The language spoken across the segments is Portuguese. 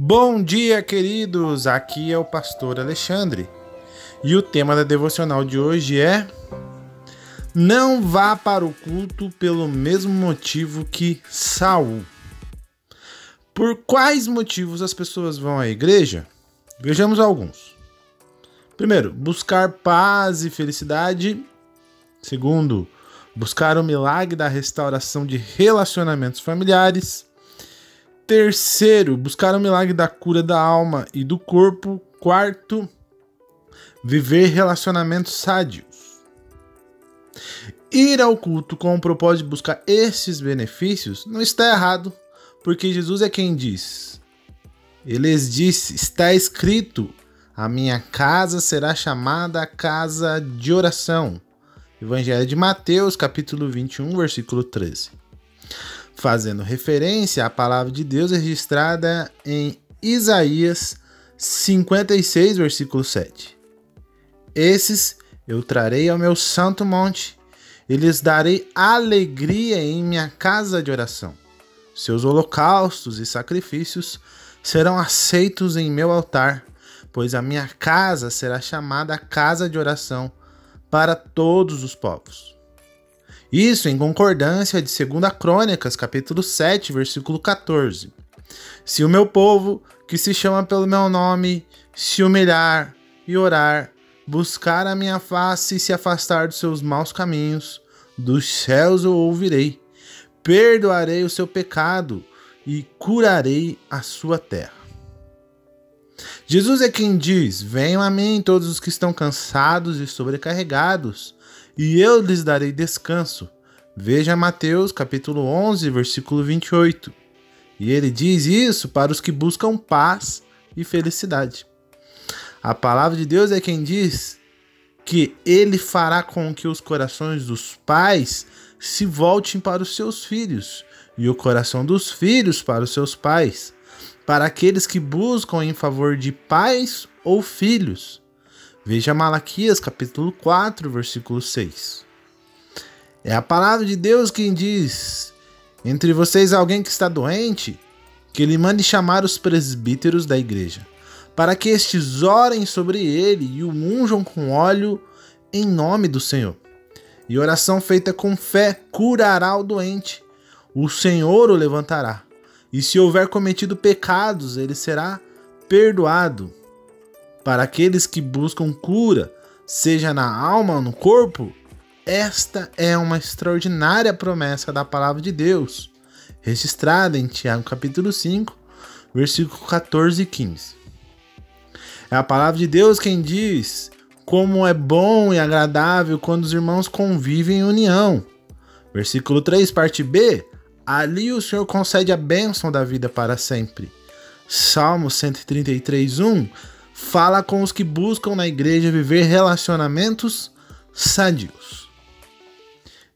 Bom dia, queridos! Aqui é o pastor Alexandre e o tema da devocional de hoje é: não vá para o culto pelo mesmo motivo que Saul. Por quais motivos as pessoas vão à igreja? Vejamos alguns. Primeiro, buscar paz e felicidade. Segundo, buscar o milagre da restauração de relacionamentos familiares. Terceiro, buscar o milagre da cura da alma e do corpo. Quarto, viver relacionamentos sadios. Ir ao culto com o propósito de buscar esses benefícios não está errado, porque Jesus é quem diz. Ele disse, está escrito, a minha casa será chamada casa de oração. Evangelho de Mateus, capítulo 21, versículo 13. Fazendo referência à palavra de Deus registrada em Isaías 56, versículo 7. Esses eu trarei ao meu santo monte, e lhes darei alegria em minha casa de oração. Seus holocaustos e sacrifícios serão aceitos em meu altar, pois a minha casa será chamada casa de oração para todos os povos. Isso em concordância de 2 Crônicas, capítulo 7, versículo 14. Se o meu povo, que se chama pelo meu nome, se humilhar e orar, buscar a minha face e se afastar dos seus maus caminhos, dos céus eu ouvirei, perdoarei o seu pecado e curarei a sua terra. Jesus é quem diz, venham a mim todos os que estão cansados e sobrecarregados, e eu lhes darei descanso. Veja Mateus capítulo 11, versículo 28. E ele diz isso para os que buscam paz e felicidade. A palavra de Deus é quem diz que ele fará com que os corações dos pais se voltem para os seus filhos, e o coração dos filhos para os seus pais, para aqueles que buscam em favor de pais ou filhos. Veja Malaquias capítulo 4, versículo 6. É a palavra de Deus quem diz, entre vocês alguém que está doente, que ele mande chamar os presbíteros da igreja, para que estes orem sobre ele e o unjam com óleo em nome do Senhor. E oração feita com fé curará o doente, o Senhor o levantará. E se houver cometido pecados, ele será perdoado. Para aqueles que buscam cura, seja na alma ou no corpo, esta é uma extraordinária promessa da palavra de Deus, registrada em Tiago capítulo 5, versículo 14 e 15. É a palavra de Deus quem diz como é bom e agradável quando os irmãos convivem em união. Versículo 3, parte B, ali o Senhor concede a bênção da vida para sempre. Salmo 133:1 fala com os que buscam na igreja viver relacionamentos sadios.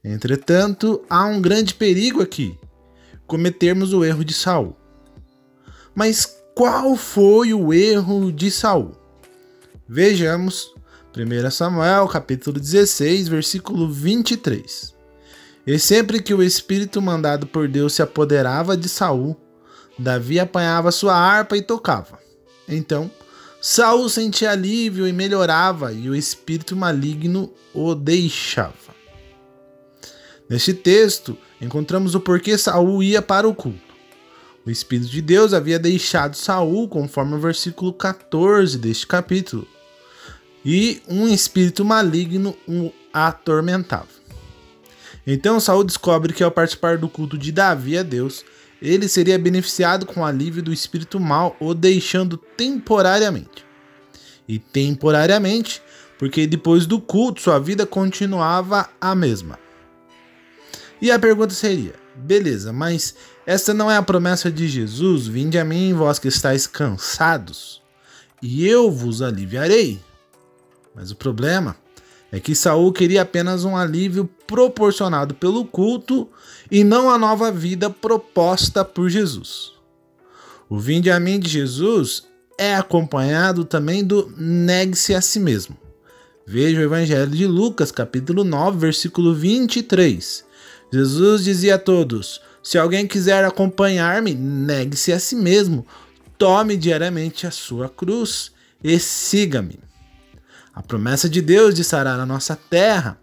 Entretanto, há um grande perigo aqui, cometermos o erro de Saul. Mas qual foi o erro de Saul? Vejamos 1 Samuel, capítulo 16, versículo 23. E sempre que o espírito mandado por Deus se apoderava de Saul, Davi apanhava sua harpa e tocava. Então, Saul sentia alívio e melhorava, e o espírito maligno o deixava. Neste texto, encontramos o porquê Saul ia para o culto. O Espírito de Deus havia deixado Saul, conforme o versículo 14 deste capítulo, e um espírito maligno o atormentava. Então Saul descobre que ao participar do culto de Davi a Deus, ele seria beneficiado com o alívio do espírito mau, o deixando temporariamente. E temporariamente, porque depois do culto sua vida continuava a mesma. E a pergunta seria, beleza, mas esta não é a promessa de Jesus? Vinde a mim, vós que estáis cansados, e eu vos aliviarei. Mas o problema é que Saul queria apenas um alívio proporcionado pelo culto e não a nova vida proposta por Jesus. O vinde a mim de Jesus é acompanhado também do negue-se a si mesmo. Veja o Evangelho de Lucas, capítulo 9, versículo 23. Jesus dizia a todos, se alguém quiser acompanhar-me, negue-se a si mesmo, tome diariamente a sua cruz e siga-me. A promessa de Deus de sarar a nossa terra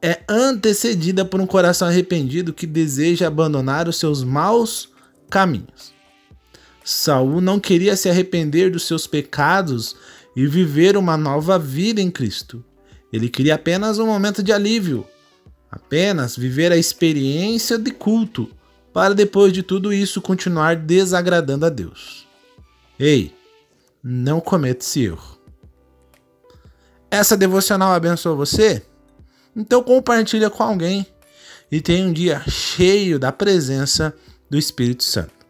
é antecedida por um coração arrependido que deseja abandonar os seus maus caminhos. Saul não queria se arrepender dos seus pecados e viver uma nova vida em Cristo. Ele queria apenas um momento de alívio, apenas viver a experiência de culto, para depois de tudo isso continuar desagradando a Deus. Ei, não cometa esse erro. Essa devocional abençoou você? Então compartilha com alguém e tenha um dia cheio da presença do Espírito Santo.